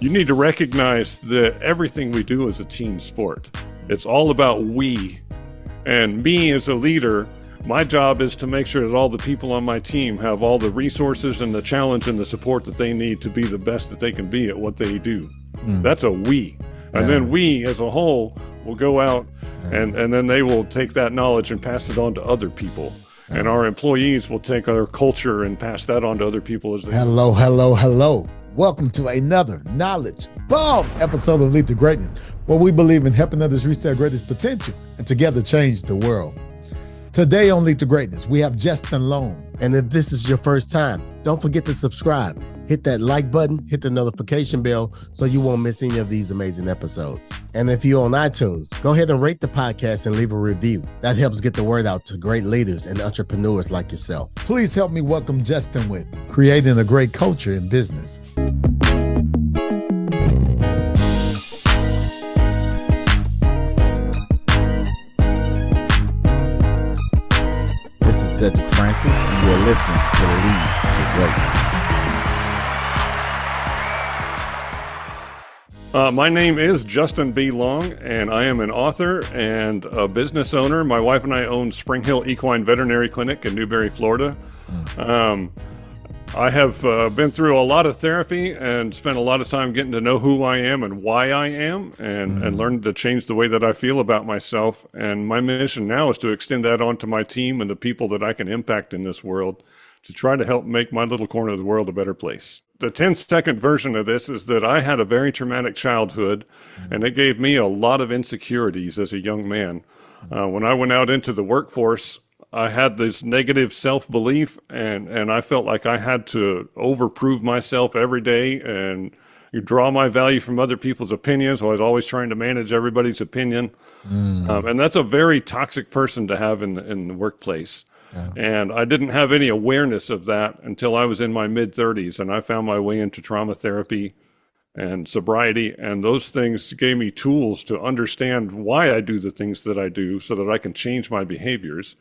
You need to recognize that everything we do is a team sport. It's all about we. And me as a leader, my job is to make sure that all the people on my team have all the resources and the challenge and the support that they need to be the best that they can be at what they do. That's a we. And then we as a whole will go out and then they will take that knowledge and pass it on to other people. And our employees will take our culture and pass that on to other people as they Hello. Welcome to another Knowledge Bomb episode of Lead to Greatness, where we believe in helping others reach their greatest potential and together change the world. Today on Lead to Greatness, we have Justin Long. And if this is your first time, don't forget to subscribe. Hit that like button, hit the notification bell so you won't miss any of these amazing episodes. And if you're on iTunes, go ahead and rate the podcast and leave a review. That helps get the word out to great leaders and entrepreneurs like yourself. Please help me welcome Justin with creating a great culture in business. This is Cedric Francis, and you're listening to Lead to Greatness. My name is Justin B. Long, and I am an author and a business owner. My wife and I own Springhill Equine Veterinary Clinic in Newberry, Florida. I have been through a lot of therapy and spent a lot of time getting to know who I am and why I am, and learned to change the way that I feel about myself. And my mission now is to extend that onto my team and the people that I can impact in this world to try to help make my little corner of the world a better place. The 10-second version of this is that I had a very traumatic childhood, and it gave me a lot of insecurities as a young man. When I went out into the workforce, I had this negative self-belief, and I felt like I had to overprove myself every day and draw my value from other people's opinions. I was always trying to manage everybody's opinion. And that's a very toxic person to have in the workplace. Yeah. And I didn't have any awareness of that until I was in my mid-30s, and I found my way into trauma therapy and sobriety, and those things gave me tools to understand why I do the things that I do so that I can change my behaviors.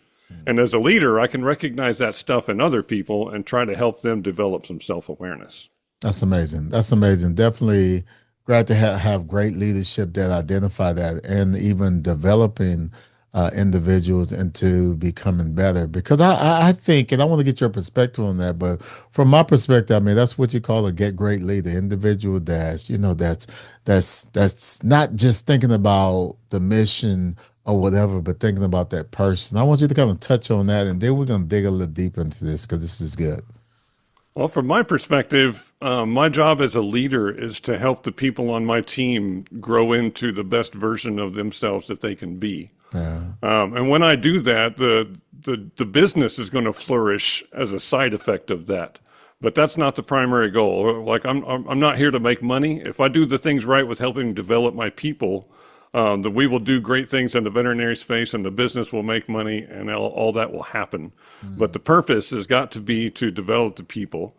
And as a leader, I can recognize that stuff in other people and try to help them develop some self-awareness. That's amazing. Definitely glad to have great leadership that identify that, and even developing individuals into becoming better. Because I think, and I want to get your perspective on that, but from my perspective, I mean, that's what you call a get great leader, individual that's not just thinking about the mission or whatever, but thinking about that person. I want you to kind of touch on that, and then we're going to dig a little deeper into this because this is good. Well, from my perspective, my job as a leader is to help the people on my team grow into the best version of themselves that they can be. Yeah. And when I do that, the business is going to flourish as a side effect of that. But that's not the primary goal. Like I'm not here to make money. If I do the things right with helping develop my people, that we will do great things in the veterinary space, and the business will make money, and all that will happen. But the purpose has got to be to develop the people.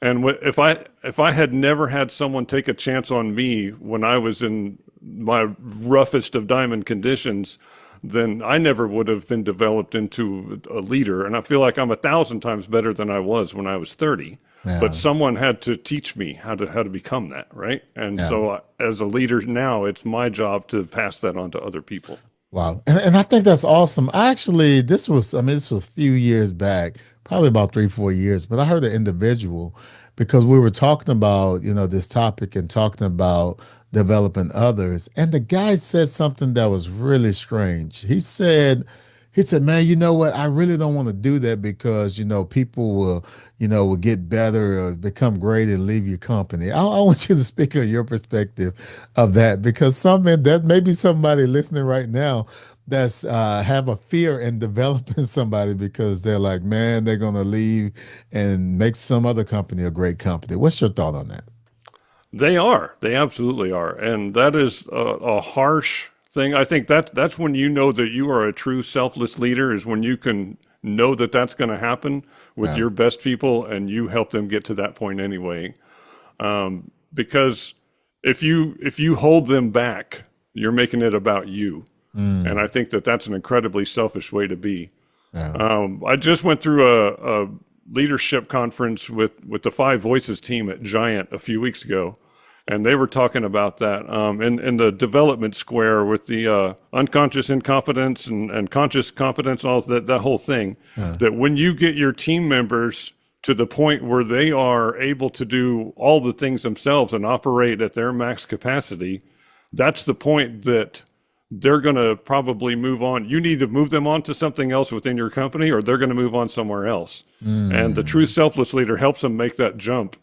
And if I had never had someone take a chance on me when I was in my roughest of diamond conditions, then I never would have been developed into a leader. And I feel like I'm 1,000 times better than I was when I was 30. Yeah. But someone had to teach me how to become that, right? And so as a leader now, it's my job to pass that on to other people. Wow. And I think that's awesome. This was a few years back, probably about 3-4 years, but I heard an individual, because we were talking about, this topic and talking about developing others. And the guy said something that was really strange. He said, man, you know what? I really don't want to do that because, people will get better or become great and leave your company. I want you to speak on your perspective of that, because that may be somebody listening right now that's have a fear in developing somebody because they're like, man, they're going to leave and make some other company a great company. What's your thought on that? They absolutely are. And that is a harsh thing. I think that's when you know that you are a true selfless leader, is when you can know that that's going to happen with your best people, and you help them get to that point anyway. Because if you hold them back, you're making it about you. And I think that's an incredibly selfish way to be. I just went through a leadership conference with the Five Voices team at Giant a few weeks ago. and they were talking about that in the development square with the unconscious incompetence and conscious competence, all that whole thing. That when you get your team members to the point where they are able to do all the things themselves and operate at their max capacity, that's the point that they're going to probably move on. You need to move them on to something else within your company, or they're going to move on somewhere else. And the true selfless leader helps them make that jump,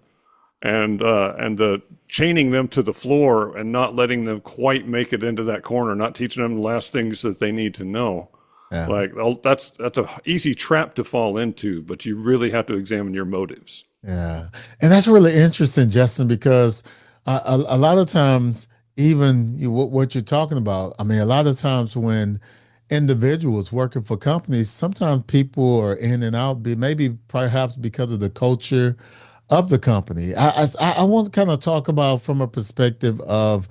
and the chaining them to the floor and not letting them quite make it into that corner, not teaching them the last things that they need to know. Yeah. Like, that's a easy trap to fall into, but you really have to examine your motives. Yeah. And that's really interesting, Justin, because a lot of times, even what you're talking about, I mean, a lot of times when individuals working for companies, sometimes people are in and out, maybe perhaps because of the culture of the company. I want to kind of talk about from a perspective of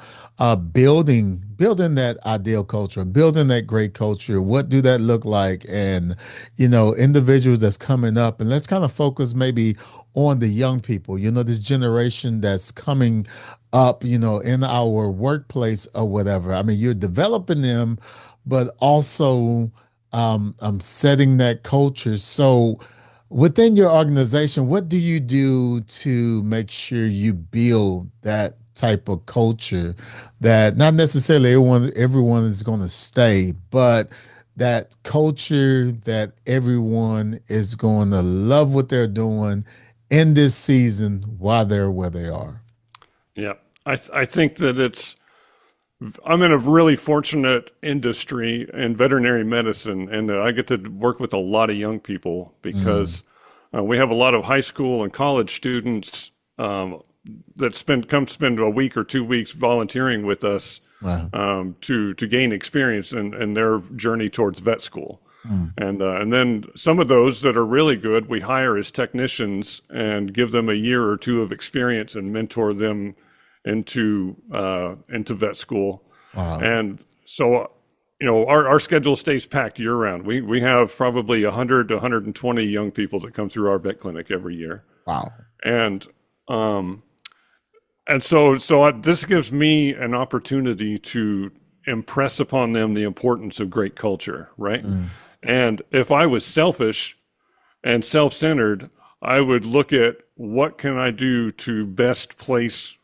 building that ideal culture, building that great culture. What do that look like? And, individuals that's coming up, and let's kind of focus maybe on the young people, this generation that's coming up, in our workplace or whatever. I mean, you're developing them, but also setting that culture. So within your organization, what do you do to make sure you build that type of culture that not necessarily everyone is going to stay, but that culture that everyone is going to love what they're doing in this season while they're where they are? Yeah, I think that I'm in a really fortunate industry in veterinary medicine, and I get to work with a lot of young people because we have a lot of high school and college students that come spend a week or 2 weeks volunteering with us. Wow. To gain experience in their journey towards vet school. And then some of those that are really good, we hire as technicians and give them a year or two of experience and mentor them into vet school. Wow. And so, our schedule stays packed year round. We have probably 100 to 120 young people that come through our vet clinic every year. Wow. And so this gives me an opportunity to impress upon them the importance of great culture, right? And if I was selfish and self-centered, I would look at what can I do to best place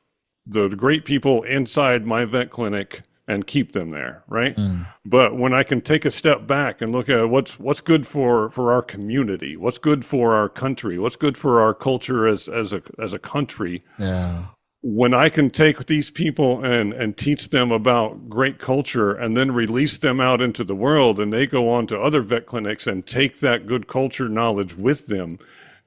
the great people inside my vet clinic and keep them there, right? But when I can take a step back and look at what's good for our community, what's good for our country, what's good for our culture as a country. Yeah. When I can take these people and teach them about great culture and then release them out into the world, and they go on to other vet clinics and take that good culture knowledge with them,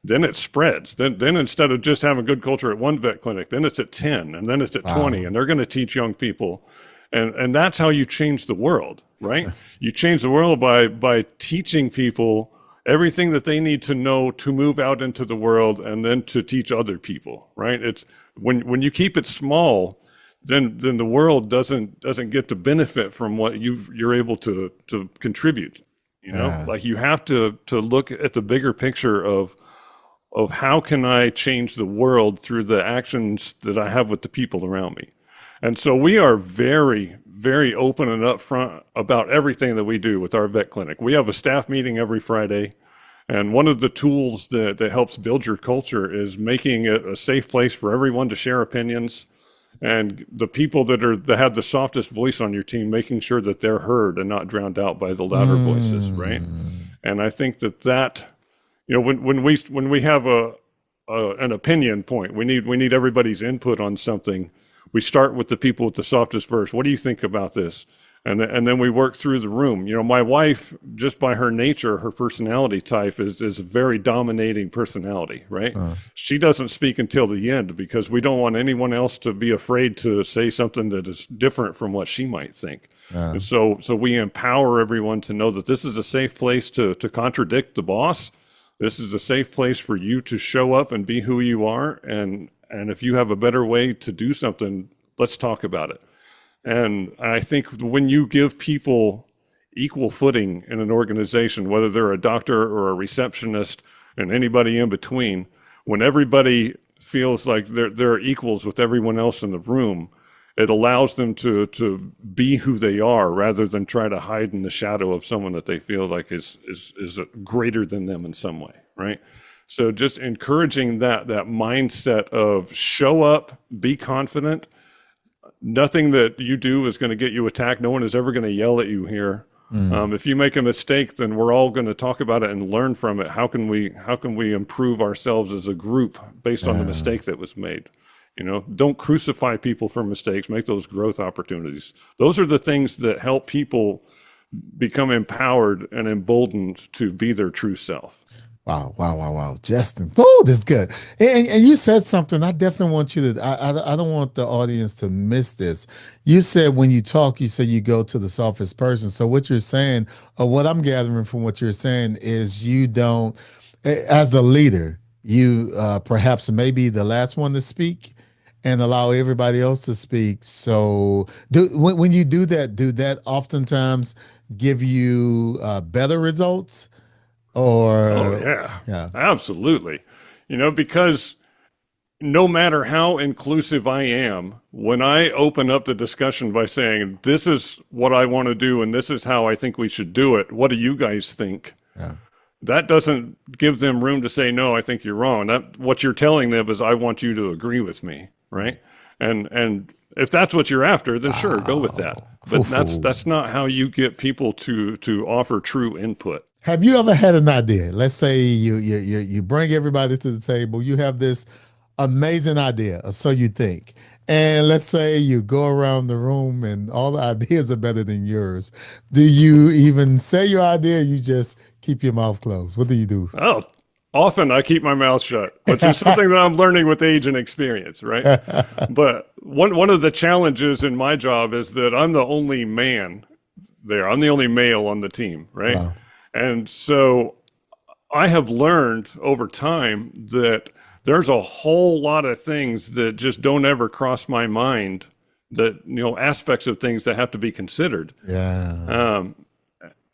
then it spreads. Then instead of just having good culture at one vet clinic, then it's at 10, and then it's at 20, and they're going to teach young people. And that's how you change the world, right? You change the world by teaching people everything that they need to know to move out into the world and then to teach other people, right? It's when you keep it small, then the world doesn't get the benefit from what you're able to contribute. Like you have to look at the bigger picture of how can I change the world through the actions that I have with the people around me. And so we are very, very open and upfront about everything that we do with our vet clinic. We have a staff meeting every Friday, and one of the tools that helps build your culture is making it a safe place for everyone to share opinions, and the people that have the softest voice on your team, making sure that they're heard and not drowned out by the louder voices, right? And I think that when we have an opinion point, we need everybody's input on something. We start with the people with the softest voice. What do you think about this? And then we work through the room. My wife, just by her nature, her personality type is a very dominating personality, right? She doesn't speak until the end because we don't want anyone else to be afraid to say something that is different from what she might think. And so we empower everyone to know that this is a safe place to contradict the boss. This is a safe place for you to show up and be who you are. And if you have a better way to do something, let's talk about it. And I think when you give people equal footing in an organization, whether they're a doctor or a receptionist and anybody in between, when everybody feels like they're equals with everyone else in the room, it allows them to be who they are rather than try to hide in the shadow of someone that they feel like is greater than them in some way, right? So just encouraging that mindset of show up, be confident. Nothing that you do is going to get you attacked. No one is ever going to yell at you here. If you make a mistake, then we're all going to talk about it and learn from it. How can we improve ourselves as a group based on the mistake that was made? Don't crucify people for mistakes. Make those growth opportunities. Those are the things that help people become empowered and emboldened to be their true self. Wow. Justin. Oh, that's good. And you said something. I definitely want you to, I don't want the audience to miss this. You said when you talk, you say you go to the softest person. So what you're saying, or what I'm gathering from what you're saying, is you don't, as the leader, you perhaps maybe the last one to speak and allow everybody else to speak. So when you do that oftentimes give you better results? Oh yeah, absolutely. Because no matter how inclusive I am, when I open up the discussion by saying, this is what I want to do and this is how I think we should do it, what do you guys think? Yeah. That doesn't give them room to say, no, I think you're wrong. What you're telling them is, I want you to agree with me, right? And if that's what you're after, then sure, go with that. But that's not how you get people to offer true input. Have you ever had an idea? Let's say you bring everybody to the table. You have this amazing idea, or so you think. And let's say you go around the room and all the ideas are better than yours. Do you even say your idea? Or you just keep your mouth closed? What do you do? Oh, often I keep my mouth shut, which is something that I'm learning with age and experience, right? But one of the challenges in my job is that I'm the only man there. I'm the only male on the team, right? Wow. And so I have learned over time that there's a whole lot of things that just don't ever cross my mind, that, aspects of things that have to be considered. Yeah.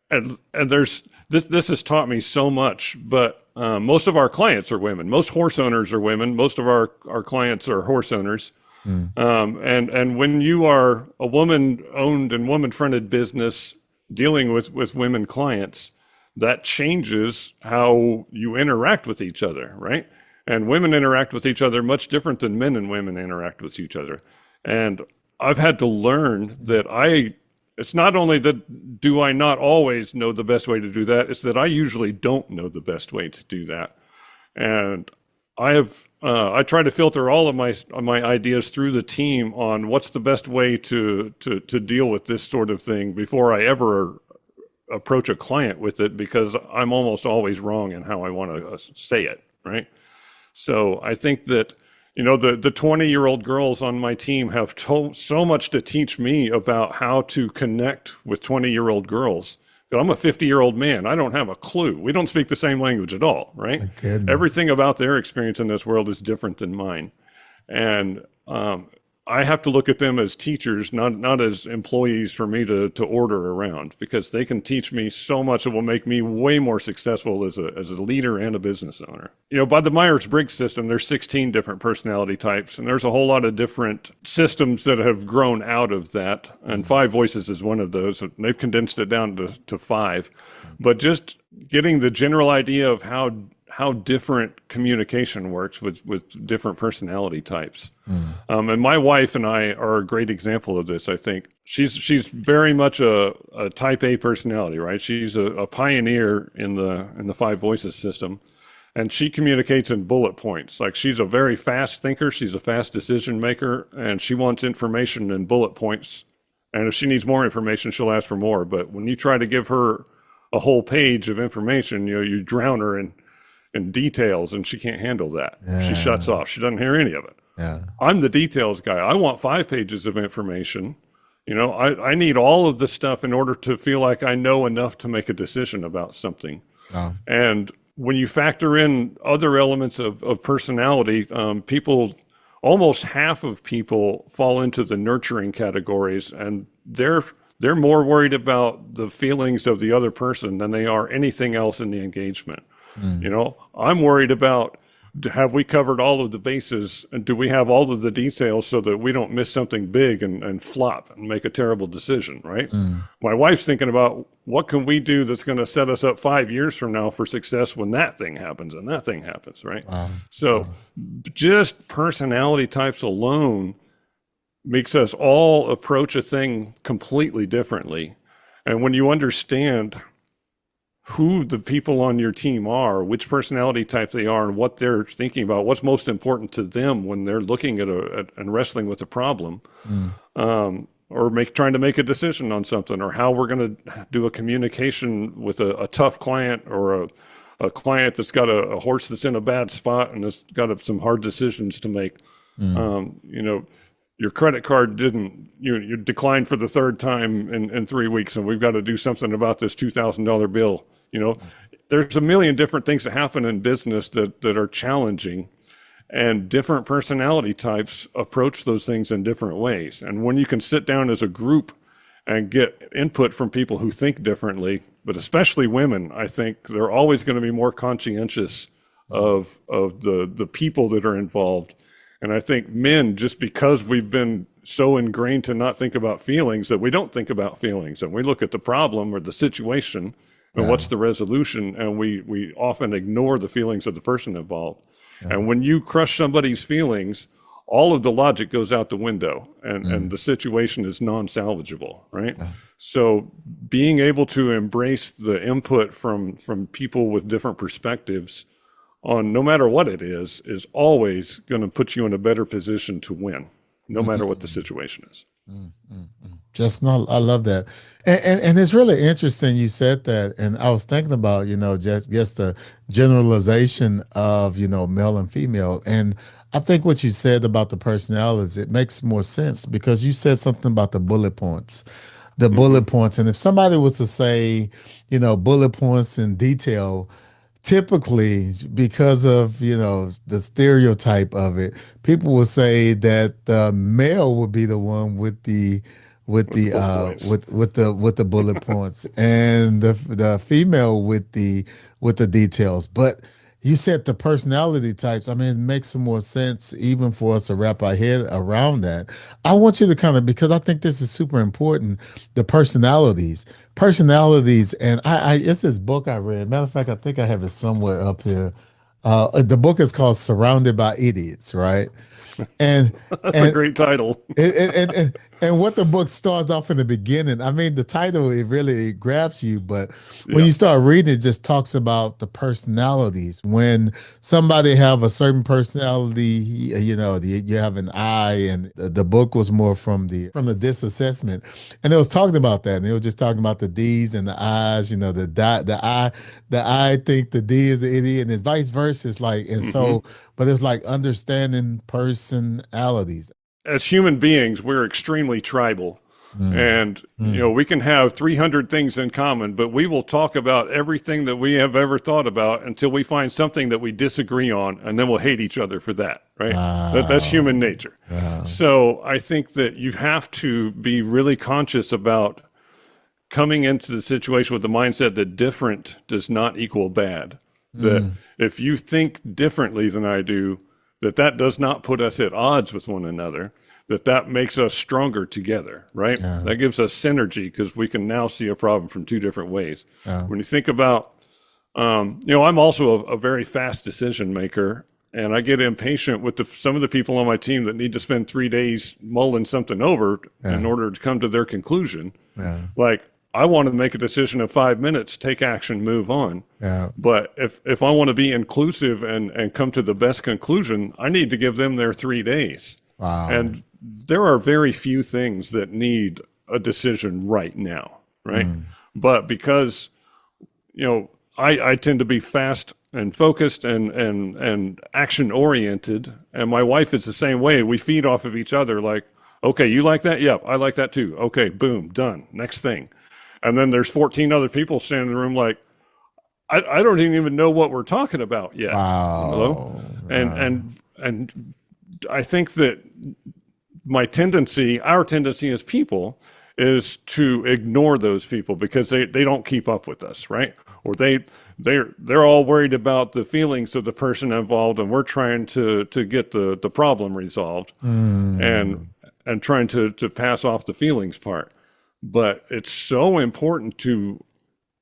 And there's this has taught me so much, but most of our clients are women. Most horse owners are women. Most of our clients are horse owners. And when you are a woman-owned and woman-fronted business dealing with women clients, that changes how you interact with each other, right? And women interact with each other much different than men and women interact with each other. And I've had to learn that it's not only that do I not always know the best way to do that, it's that I usually don't know the best way to do that. And I try to filter all of my ideas through the team on what's the best way to deal with this sort of thing before I ever approach a client with it, because I'm almost always wrong in how I want to say it, right? So I think that, the 20-year-old girls on my team have so much to teach me about how to connect with 20-year-old girls. But I'm a 50-year-old man. I don't have a clue. We don't speak the same language at all, right? Everything about their experience in this world is different than mine. And I have to look at them as teachers, not as employees for me to order around, because they can teach me so much that will make me way more successful as a leader and a business owner. By the Myers-Briggs system, there's 16 different personality types, and there's a whole lot of different systems that have grown out of that. And 5 Voices is one of those. They've condensed it down to 5. But just getting the general idea of how different communication works with different personality types. And my wife and I are a great example of this, I think. She's very much a type A personality, right? She's a pioneer in the 5 Voices system. And she communicates in bullet points. Like, she's a very fast thinker. She's a fast decision maker, and she wants information in bullet points. And if she needs more information, she'll ask for more. But when you try to give her a whole page of information, you drown her in details, and she can't handle that. Yeah. She shuts off. She doesn't hear any of it. Yeah. I'm the details guy. I want 5 pages of information. I need all of the stuff in order to feel like I know enough to make a decision about something. Oh. And when you factor in other elements of personality, almost half of people fall into the nurturing categories, and they're more worried about the feelings of the other person than they are anything else in the engagement. I'm worried about have we covered all of the bases, and do we have all of the details so that we don't miss something big and flop and make a terrible decision, right? My wife's thinking about what can we do that's going to set us up 5 years from now for success when that thing happens and that thing happens, right? So just personality types alone makes us all approach a thing completely differently. And when you understand who the people on your team are, which personality type they are, and what they're thinking about, what's most important to them when they're looking at and wrestling with a problem, or trying to make a decision on something, or how we're going to do a communication with a tough client, or a client that's got a horse that's in a bad spot and has got some hard decisions to make. Your credit card you declined for the third time in 3 weeks, and we've got to do something about this $2,000 bill. There's a million different things that happen in business that are challenging, and different personality types approach those things in different ways. And when you can sit down as a group and get input from people who think differently, but especially women, I think they're always going to be more conscientious of the people that are involved. And I think men, just because we've been so ingrained to not think about feelings, that we don't think about feelings, and we look at the problem or the situation and what's the resolution, and we often ignore the feelings of the person involved. And when you crush somebody's feelings, all of the logic goes out the window, and the situation is non-salvageable, right? So being able to embrace the input from people with different perspectives on no matter what it is always going to put you in a better position to win, no matter what the situation is. I love that. And it's really interesting you said that. And I was thinking about, just the generalization of, male and female. And I think what you said about the personalities, it makes more sense because you said something about the bullet points. Bullet points. And if somebody was to say, bullet points in detail, typically, because of the stereotype of it, people will say that the male would be the one with the bullet points, and the female with the details. But you said the personality types. I mean, it makes some more sense even for us to wrap our head around that. I want you to because I think this is super important, the personalities. And it's this book I read. Matter of fact, I think I have it somewhere up here. The book is called Surrounded by Idiots, right? And that's a great title. and what the book starts off in the beginning, I mean, the title, it really grabs you, but when you start reading, it just talks about the personalities. When somebody have a certain personality, you have an I, and the book was more from the DISC assessment, and it was talking about that, and it was just talking about the D's and the I's. The I think the D is the idiot, and vice versa. It's like, and so, but it's like understanding personalities. As human beings, we're extremely tribal. And, we can have 300 things in common, but we will talk about everything that we have ever thought about until we find something that we disagree on, and then we'll hate each other for that, right? That's human nature. So I think that you have to be really conscious about coming into the situation with the mindset that different does not equal bad. That if you think differently than I do, that does not put us at odds with one another, that makes us stronger together, right? That gives us synergy because we can now see a problem from two different ways. When you think about, I'm also a very fast decision maker, and I get impatient with some of the people on my team that need to spend 3 days mulling something over in order to come to their conclusion. Like, I want to make a decision in 5 minutes, take action, move on. But if I want to be inclusive and come to the best conclusion, I need to give them their 3 days. And there are very few things that need a decision right now, right? But because, I tend to be fast and focused and action oriented, and my wife is the same way. We feed off of each other. Like, okay, you like that? Yep, I like that too. Okay, boom, done. Next thing. And then there's 14 other people standing in the room like, I don't even know what we're talking about yet. And I think that our tendency as people is to ignore those people because they don't keep up with us, right? or they're all worried about the feelings of the person involved, and we're trying to get the problem resolved, and trying to pass off the feelings part. But it's so important to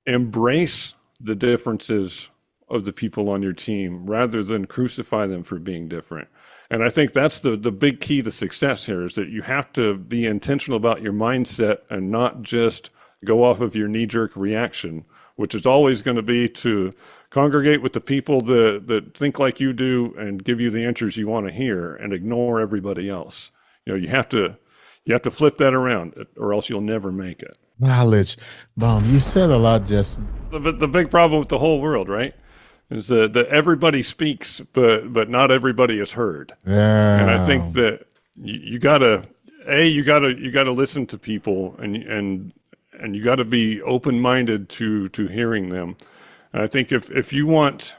embrace the differences of the people on your team rather than crucify them for being different. And I think that's the big key to success here, is that you have to be intentional about your mindset and not just go off of your knee-jerk reaction, which is always going to be to congregate with the people that think like you do and give you the answers you want to hear, and ignore everybody else. You have to flip that around, or else you'll never make it. Knowledge. You said a lot, Justin. The big problem with the whole world, right, is that everybody speaks, but not everybody is heard. Yeah. And I think that you gotta listen to people, and you gotta be open-minded to hearing them. And I think if you want,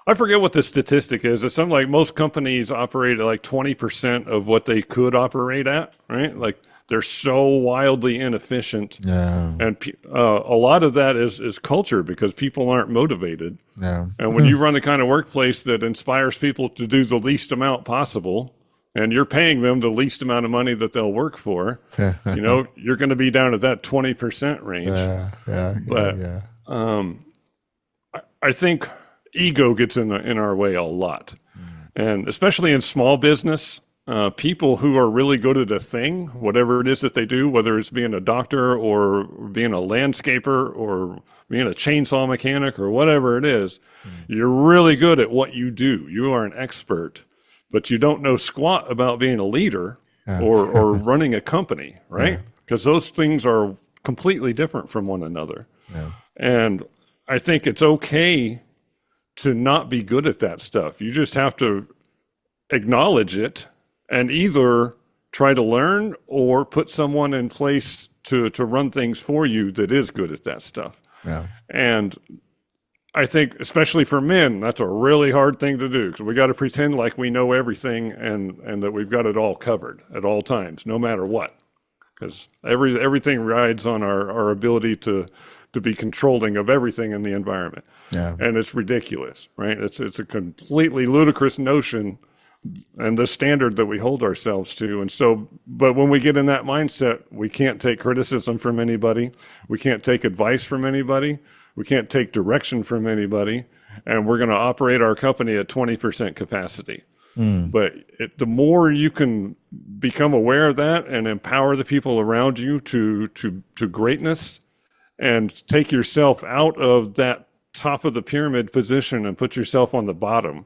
I forget what the statistic is. It's something like most companies operate at like 20% of what they could operate at, right? Like, they're so wildly inefficient. Yeah. And a lot of that is culture, because people aren't motivated. Yeah. And when you run the kind of workplace that inspires people to do the least amount possible, and you're paying them the least amount of money that they'll work for, you're going to be down at that 20% range. I think ego gets in our way a lot. And especially in small business, people who are really good at a thing, whatever it is that they do, whether it's being a doctor or being a landscaper or being a chainsaw mechanic or whatever it is, you're really good at what you do. You are an expert, but you don't know squat about being a leader or running a company, right? Because those things are completely different from one another. Yeah. And I think it's okay to not be good at that stuff. You just have to acknowledge it and either try to learn or put someone in place to run things for you that is good at that stuff. Yeah. And I think, especially for men, that's a really hard thing to do, because we got to pretend like we know everything and that we've got it all covered at all times, no matter what. Because everything rides on our ability to be controlling of everything in the environment. Yeah. And it's ridiculous, right? It's a completely ludicrous notion, and the standard that we hold ourselves to. And so, but when we get in that mindset, we can't take criticism from anybody. We can't take advice from anybody. We can't take direction from anybody. And we're going to operate our company at 20% capacity. But the more you can become aware of that and empower the people around you to greatness, and take yourself out of that top of the pyramid position and put yourself on the bottom.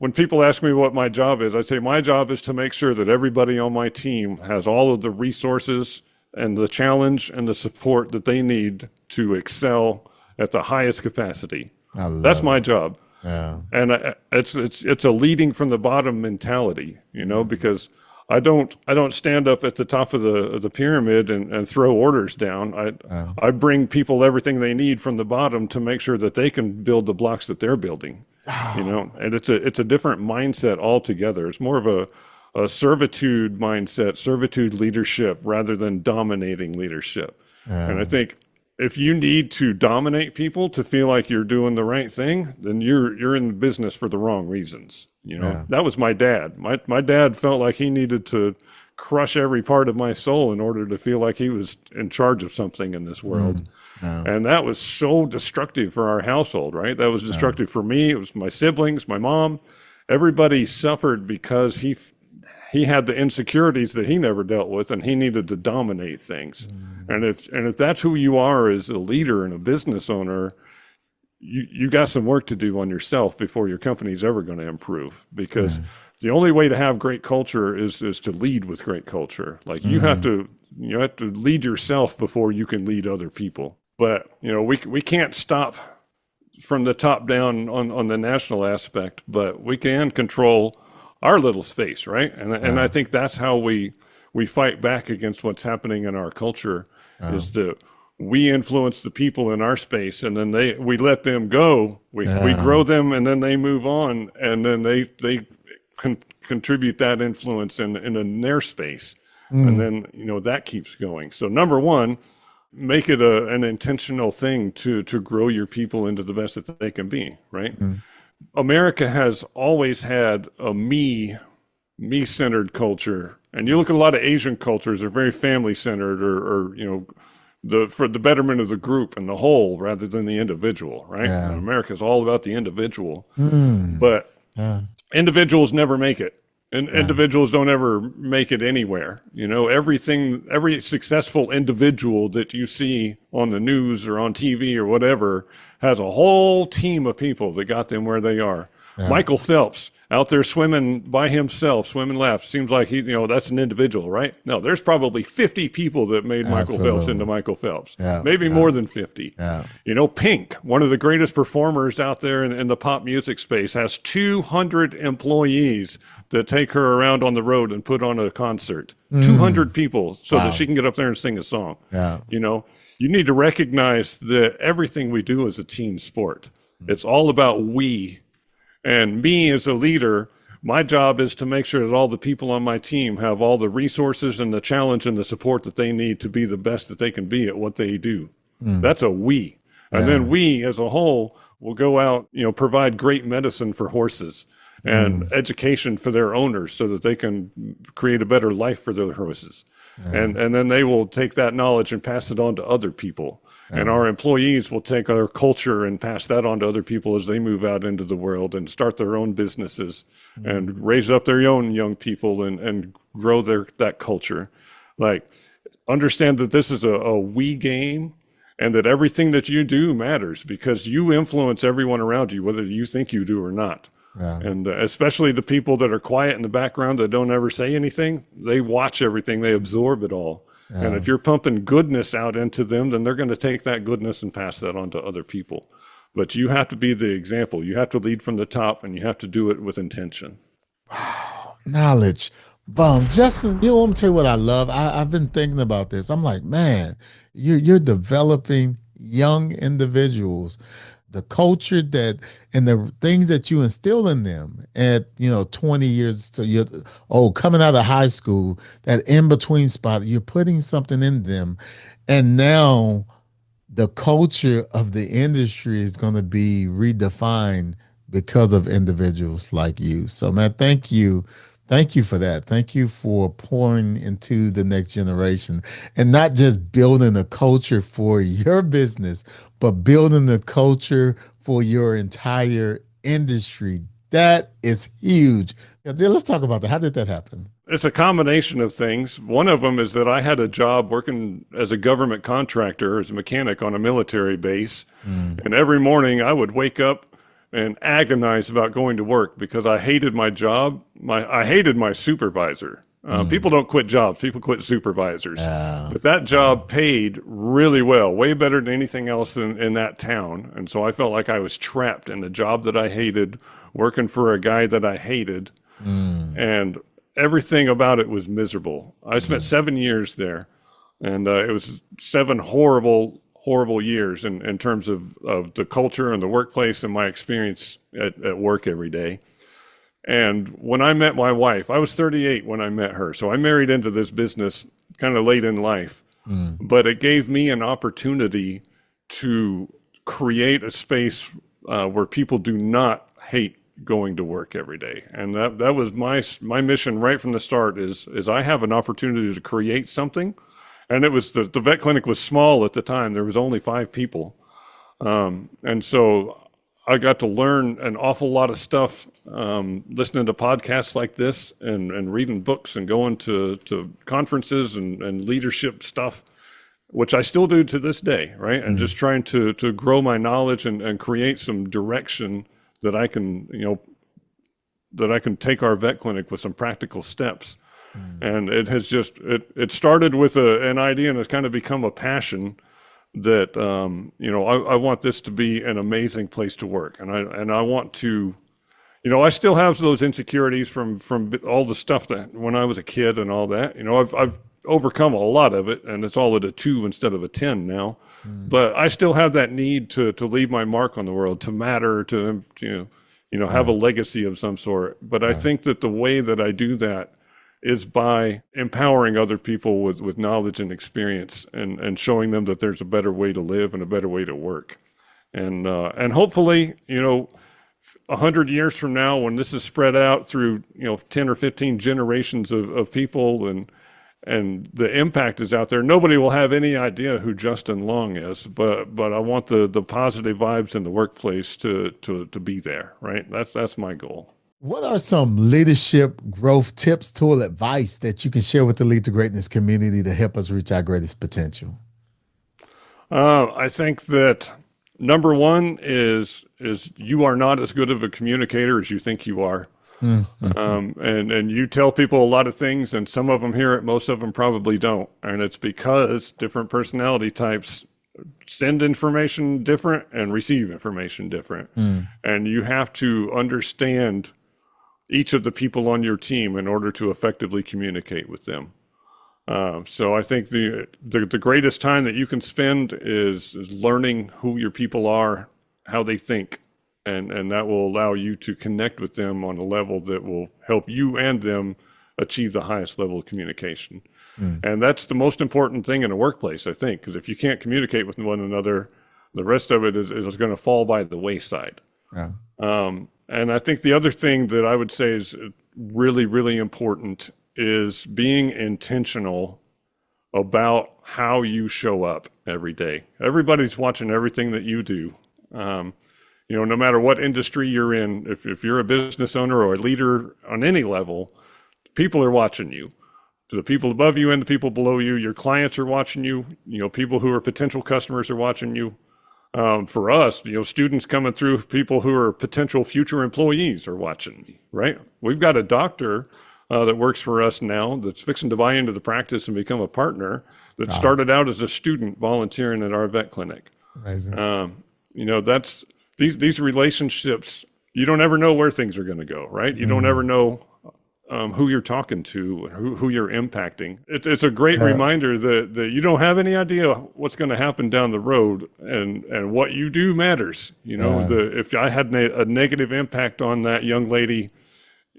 When people ask me what my job is, I say my job is to make sure that everybody on my team has all of the resources and the challenge and the support that they need to excel at the highest capacity. That's my job. Yeah. And it's a leading from the bottom mentality, because I don't stand up at the top of the pyramid and throw orders down. I bring people everything they need from the bottom to make sure that they can build the blocks that they're building. And it's a different mindset altogether. It's more of a servitude mindset, servitude leadership, rather than dominating leadership. And I think if you need to dominate people to feel like you're doing the right thing, then you're in the business for the wrong reasons. That was my dad. My dad felt like he needed to crush every part of my soul in order to feel like he was in charge of something in this world. And that was so destructive for our household, right? That was destructive for me. It was my siblings, my mom. Everybody suffered because he had the insecurities that he never dealt with, and he needed to dominate things. And if that's who you are as a leader and a business owner, you got some work to do on yourself before your company's ever going to improve, because the only way to have great culture is to lead with great culture. Like you have to lead yourself before you can lead other people. But we can't stop from the top down on the national aspect, but we can control our little space, right? And I think that's how we fight back against what's happening in our culture, is that we influence the people in our space, and then we let them go. We grow them, and then they move on, and then they contribute that influence in their space, and then that keeps going. So number one, make it an intentional thing to grow your people into the best that they can be, right? America has always had a me-centered culture. And you look at a lot of Asian cultures, they're very family-centered or for the betterment of the group and the whole rather than the individual, right? Yeah. And America is all about the individual. But individuals never make it. And individuals don't ever make it anywhere. Every successful individual that you see on the news or on TV or whatever has a whole team of people that got them where they are. Michael Phelps out there swimming by himself, swimming laps. Seems like that's an individual, right? No, there's probably 50 people that made Michael Phelps into Michael Phelps. Maybe more than 50. Pink, one of the greatest performers out there in the pop music space, has 200 employees that take her around on the road and put on a concert. 200 people so that she can get up there and sing a song. You need to recognize that everything we do is a team sport. It's all about we. And me as a leader, my job is to make sure that all the people on my team have all the resources and the challenge and the support that they need to be the best that they can be at what they do. That's a we. And then we as a whole will go out, provide great medicine for horses and education for their owners so that they can create a better life for their horses. And then they will take that knowledge and pass it on to other people. And our employees will take our culture and pass that on to other people as they move out into the world and start their own businesses and raise up their own young people and grow that culture. Like, understand that this is a we game and that everything that you do matters because you influence everyone around you, whether you think you do or not. And especially the people that are quiet in the background that don't ever say anything, they watch everything, they absorb it all. And if you're pumping goodness out into them, then they're going to take that goodness and pass that on to other people. But you have to be the example. You have to lead from the top, and you have to do it with intention. Wow, knowledge. Justin, I'm gonna tell you what I love. I've been thinking about this. I'm like, man, you're developing young individuals. The culture and the things that you instill in them at 20 years, so you're coming out of high school, that in between spot, you're putting something in them, and now the culture of the industry is going to be redefined because of individuals like you. So, man, thank you for that. Thank you for pouring into the next generation and not just building a culture for your business, but building the culture for your entire industry. That is huge. Let's talk about that. How did that happen? It's a combination of things. One of them is that I had a job working as a government contractor, as a mechanic on a military base. And every morning I would wake up and agonize about going to work because I hated my job. I hated my supervisor. People don't quit jobs, people quit supervisors. But that job paid really well, way better than anything else in that town. And so I felt like I was trapped in a job that I hated, working for a guy that I hated. And everything about it was miserable. I spent 7 years there, and it was 7 horrible years in terms of the culture and the workplace and my experience at work every day. And when I met my wife, I was 38 when I met her. So I married into this business kind of late in life, but it gave me an opportunity to create a space where people do not hate going to work every day. And that was my mission right from the start is I have an opportunity to create something. And it was the vet clinic was small at the time. There was only 5 people. And so I got to learn an awful lot of stuff, listening to podcasts like this and reading books and going to conferences and leadership stuff, which I still do to this day, right? And just trying to grow my knowledge and create some direction that I can, take our vet clinic with some practical steps. And it has it started with an idea and has kind of become a passion that, I want this to be an amazing place to work. And I want to, I still have those insecurities from all the stuff that when I was a kid and all that, I've overcome a lot of it and it's all at a 2 instead of a 10 now, but I still have that need to leave my mark on the world, to matter, to, have a legacy of some sort. But I think that the way that I do that is by empowering other people with knowledge and experience and showing them that there's a better way to live and a better way to work. And hopefully, 100 years from now, when this is spread out through, 10 or 15 generations of people and the impact is out there, nobody will have any idea who Justin Long is, but I want the positive vibes in the workplace to be there, right? That's my goal. What are some leadership growth tips, tool, advice that you can share with the Lead to Greatness community to help us reach our greatest potential? I think that number one is you are not as good of a communicator as you think you are. Mm-hmm. And you tell people a lot of things, and some of them hear it, most of them probably don't. And it's because different personality types send information different and receive information different. And you have to understand each of the people on your team in order to effectively communicate with them. So I think the greatest time that you can spend is learning who your people are, how they think, and that will allow you to connect with them on a level that will help you and them achieve the highest level of communication. And that's the most important thing in a workplace, I think, because if you can't communicate with one another, the rest of it is going to fall by the wayside. Yeah. And I think the other thing that I would say is really, really important is being intentional about how you show up every day. Everybody's watching everything that you do. No matter what industry you're in, if you're a business owner or a leader on any level, people are watching you. The people above you and the people below you, your clients are watching you. People who are potential customers are watching you. For us, students coming through, people who are potential future employees are watching me, right? We've got a doctor that works for us now that's fixing to buy into the practice and become a partner that started out as a student volunteering at our vet clinic. Amazing. That's these relationships, you don't ever know where things are going to go, right? You don't ever know who you're talking to, who you're impacting. It's a great reminder that you don't have any idea what's going to happen down the road, and what you do matters. If I had a negative impact on that young lady,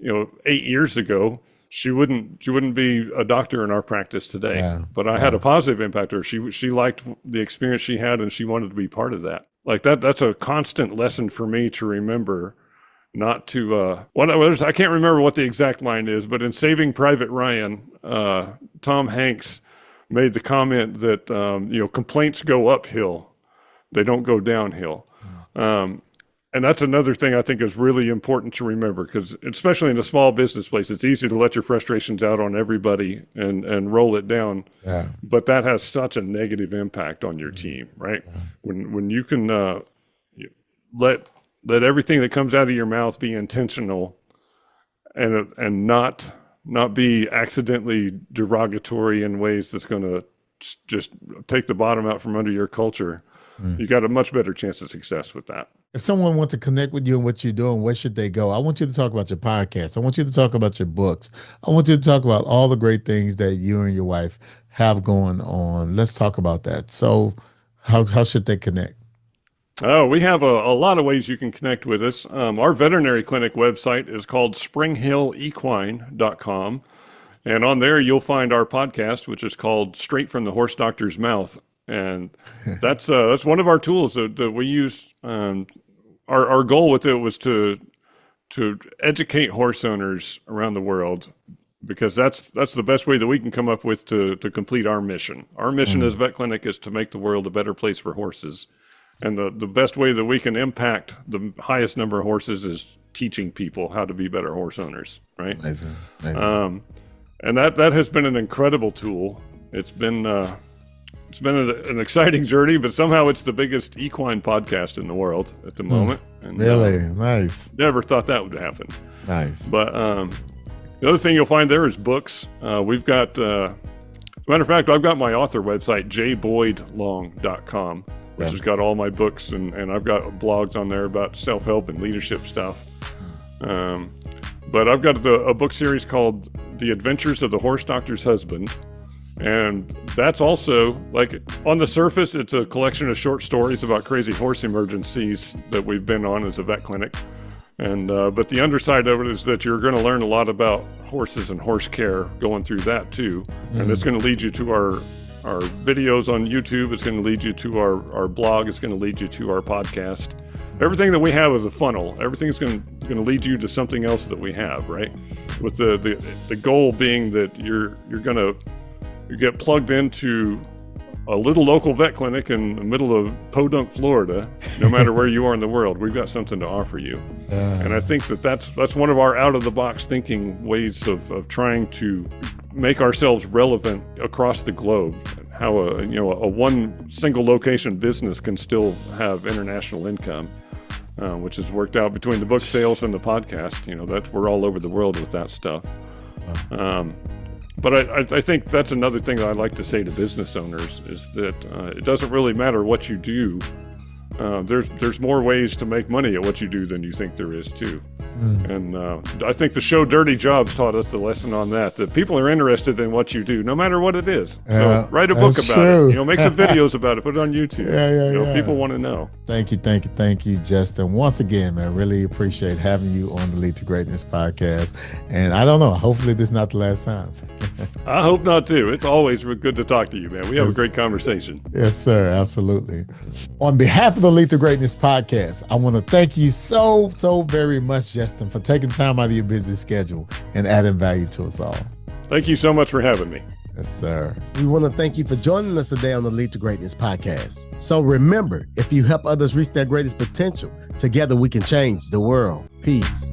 8 years ago, she wouldn't be a doctor in our practice today. Yeah. But I had a positive impact on her. She liked the experience she had, and she wanted to be part of that. Like that's a constant lesson for me to remember. Not to, I can't remember what the exact line is, but in Saving Private Ryan, Tom Hanks made the comment that, complaints go uphill, they don't go downhill. And that's another thing I think is really important to remember, because especially in a small business place, it's easy to let your frustrations out on everybody and roll it down. Yeah. But that has such a negative impact on your team, right? Yeah. When you can let everything that comes out of your mouth be intentional and not be accidentally derogatory in ways that's going to just take the bottom out from under your culture, you got a much better chance of success with that. If someone wants to connect with you and what you're doing, where should they go? I want you to talk about your podcast. I want you to talk about your books. I want you to talk about all the great things that you and your wife have going on. Let's talk about that. So how should they connect? Oh, we have a lot of ways you can connect with us. Our veterinary clinic website is called SpringhillEquine.com. And on there, you'll find our podcast, which is called Straight from the Horse Doctor's Mouth. And that's one of our tools that we use. Our goal with it was to educate horse owners around the world, because that's the best way that we can come up with to complete our mission. Our mission as Vet Clinic is to make the world a better place for horses. And the best way that we can impact the highest number of horses is teaching people how to be better horse owners, right? Amazing. And that has been an incredible tool. It's been an exciting journey, but somehow it's the biggest equine podcast in the world at the moment. And, really? Nice. Never thought that would happen. Nice. But the other thing you'll find there is books. We've got, matter of fact, I've got my author website, jboydlong.com, which has got all my books, and I've got blogs on there about self-help and leadership stuff. But I've got a book series called The Adventures of the Horse Doctor's Husband. And that's also, like, on the surface, it's a collection of short stories about crazy horse emergencies that we've been on as a vet clinic. And but the underside of it is that you're going to learn a lot about horses and horse care going through that too. And it's going to lead you to our videos on YouTube. It's going to lead you to our blog. It's going to lead you to our podcast. Everything that we have is a funnel. Everything's going to lead you to something else that we have, right? With the goal being that you're going to get plugged into a little local vet clinic in the middle of Podunk, Florida. No matter where you are in the world, we've got something to offer you. And I think that's one of our out-of-the-box thinking ways of trying to make ourselves relevant across the globe. How a one single location business can still have international income, which has worked out between the book sales and the podcast. We're all over the world with that stuff. But I think that's another thing that I like to say to business owners is that it doesn't really matter what you do. There's more ways to make money at what you do than you think there is too. And I think the show Dirty Jobs taught us the lesson on that people are interested in what you do, no matter what it is. So write a book about it. Make some videos about it, put it on YouTube. People want to know. Thank you, Justin. Once again, man, really appreciate having you on the Lead to Greatness podcast. And I don't know, hopefully this is not the last time. I hope not too. It's always good to talk to you, man. We have a great conversation. Yes, sir. Absolutely. On behalf of the Lead to Greatness podcast, I want to thank you so very much, Justin, for taking time out of your busy schedule and adding value to us all. Thank you so much for having me. Yes, sir. We want to thank you for joining us today on the Lead to Greatness podcast. So remember, if you help others reach their greatest potential, together we can change the world. Peace.